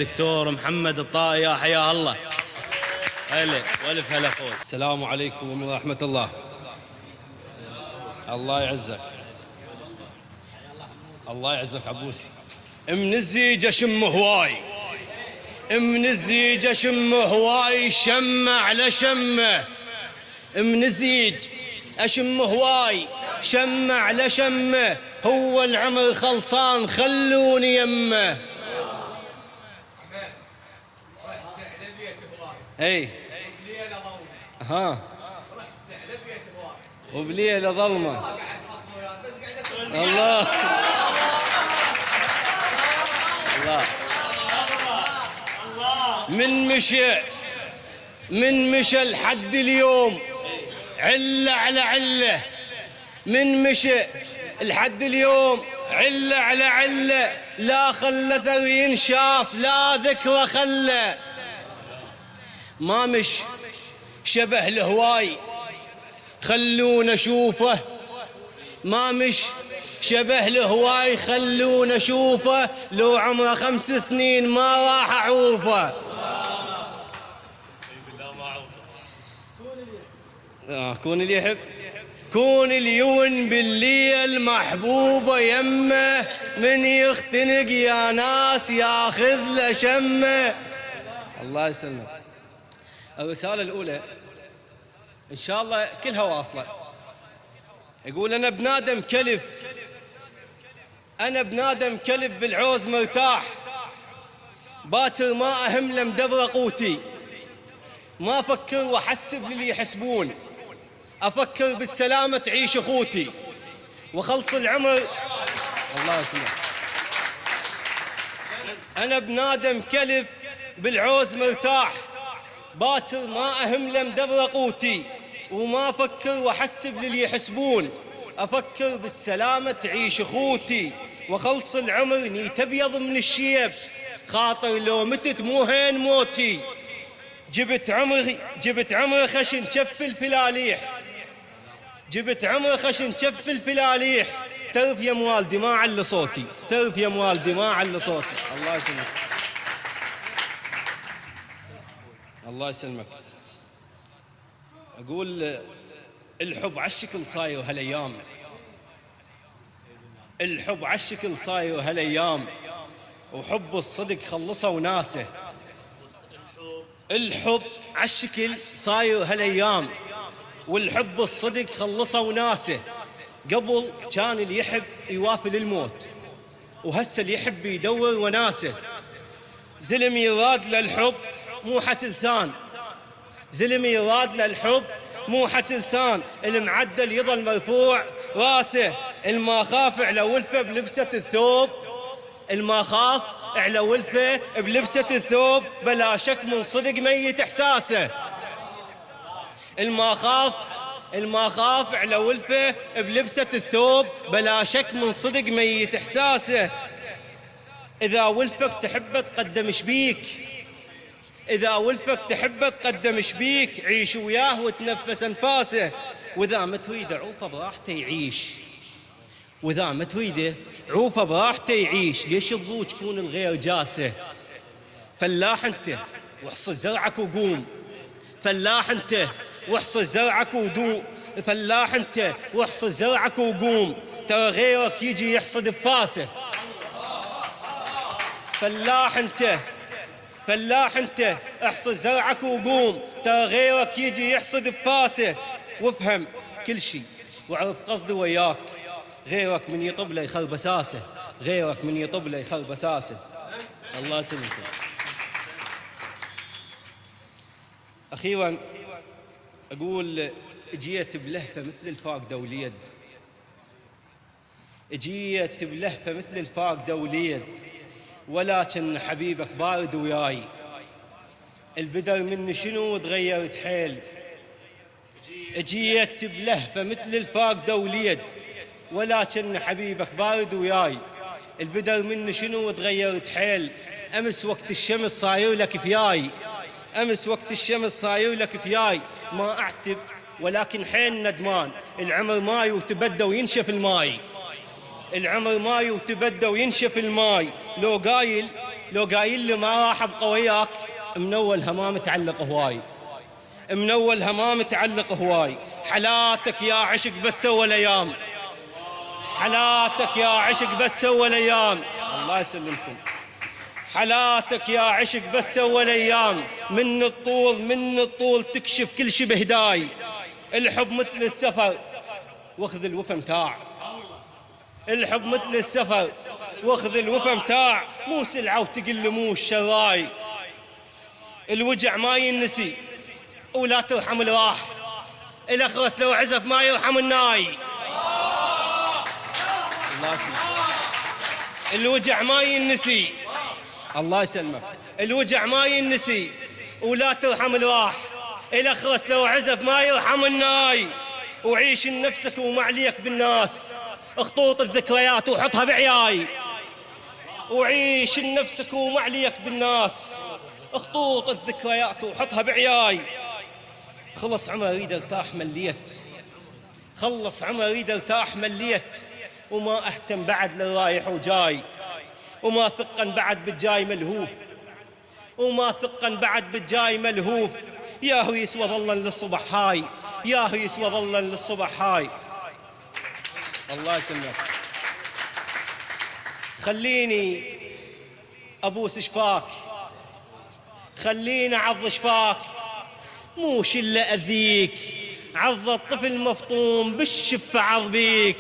دكتور محمد الطائي، يا حيا الله. هلا والف هلا اخوي. السلام عليكم ورحمة الله. الله يعزك، الله يعزك عبوسي. من الزيج اشم هواي، من الزيج اشم هواي، شمه على شمه. من الزيج اشم هواي، شمه على شمه. هو العمر خلصان، خلوني يمه. اي ها وبليلة ظلمة. الله الله. من مشى لحد اليوم علة على علة. من مشى لحد اليوم علة على علة. لا خلى ثر ينشاف، لا ذكرى خلى. ما مش شبه الهواي، خلونا اشوفه. ما مش شبه الهواي، خلونا اشوفه. لو عمره 5 سنين ما راح اعوفه. كون اللي يحب، كون اليون بالليل محبوبه يمه. من يختنق يا ناس ياخذ له شمه. الله يسلمك. الرسالة الأولى إن شاء الله كلها واصلة. يقول أنا بنادم كلف، أنا بنادم كلف بالعوز مرتاح. باكر ما أهمله مدبر قوتي. ما أفكر وأحسب للي يحسبون، أفكر بالسلامة تعيش أخوتي وخلص العمر. الله يسلمك. أنا بنادم كلف بالعوز مرتاح. باكر ما أهمله مدبر قوتي. وما أفكر وأحسب للي يحسبون، أفكر بالسلامة تعيش أخوتي وخلص العمر. نيت أبيض من الشيب، خاطر لو متت مو هين موتي. جبت عمري خشن شف الفلاليح. جبت عمري خشن شف الفلاليح. تعرف يا موالدي ما على صوتي، تعرف يا موالدي ما على صوتي. الله يسلمك، الله يسلمك. أقول الحب عالشكل صاير هالأيام، الحب عالشكل صاير هالأيام. وحب الصدق خلصه وناسه. الحب عالشكل صاير هالأيام، والحب الصدق خلصه وناسه. قبل كان اللي يحب يوافي للموت، وهسه اللي يحب يدور وناسه. زلم يراد للحب مو حكي لسان، زلم يراد للحب مو حكي لسان. المعدل يظل مرفوع راسه. الما خاف على ولفه بلبسة الثوب، الما خاف على ولفه بلبسة الثوب. بلا شك من صدق ميت احساسه. الما خاف على ولفه بلبسة الثوب. بلا شك من صدق ميت احساسه. اذا ولفك تحبه تقدم شبيك، إذا ولفك تحبه تقدم شبيك. عيش وياه وتنفس أنفاسه. وإذا ما تريده عوفه براحته يعيش، وإذا ما تريده عوفه براحته يعيش. ليش الضوج تكون الغير جاسه؟ فلاح أنت واحصد زرعك وقوم. فلاح أنت واحصد زرعك ودوم. فلاح أنت واحصد زرعك وقوم. ترى غيرك يجي يحصد بفاسه. فلاح انت احصد زرعك وقوم. ترى غيرك يجي يحصد بفاسه. وافهم كل شيء واعرف قصدي وياك. غيرك من يطب له يخرب بساسه، غيرك من يطب له يخرب بساسه. الله يسلمك. اخيرا اقول جيت بلهفه مثل الفاقده وليد. جيت بلهفه مثل الفاقده وليد. ولكن حبيبك بارد وياي. البدر مني شنو تغيرت حيل. جيت بلهفة مثل الفاقدة وليد. ولكن حبيبك بارد وياي. البدر مني شنو تغيرت حيل. أمس وقت الشمس صاير لك فياي. أمس وقت الشمس صاير لك فياي. ما أعتب ولكن حين ندمان. العمر ماي وتبدى وينشف الماي. العمر ماي وتبدى وينشف الماي. لو قايل لي ما راح ابقى وياك، من اول همام تعلق هواي، من اول همام تعلق هواي. حلاتك يا عشق بس اول ايام، حلاتك يا عشق بس اول ايام. الله يسلمكم. حلاتك يا عشق بس اول ايام، من الطول تكشف كل شي بهداي. الحب مثل السفر واخذ الوفا متاع، الحب مثل السفر واخذ الوفا متاع، مو سلعة وتقل مو الشراي. الوجع ما ينسي ولا ترحم الراح، الأخرس لو عزف ما يرحم الناي. الله يسلمك. الوجع ما ينسي، الله يسلمك. الوجع ما ينسي ولا ترحم الراح، الأخرس لو عزف ما يرحم الناي. وعيش لنفسك وما عليك بالناس، اخطوط الذكريات وحطها بعياي. وعيش لنفسك وما عليك بالناس، اخطوط الذكريات وحطها بعياي. خلص عمر اريد ارتاح مليت، خلص عمر اريد ارتاح مليت، وما اهتم بعد للرايح وجاي، وما ثقا بعد بالجاي ملهوف، وما ثقا بعد بالجاي ملهوف. ياهو يسوى ظلا للصبح هاي، ياهو يسوى ظلا للصبح هاي. الله يسلمك. خليني ابوس شفاك، خليني اعض شفاك، مو شله اذيك، عض الطفل مفطوم بالشفه عض بيك.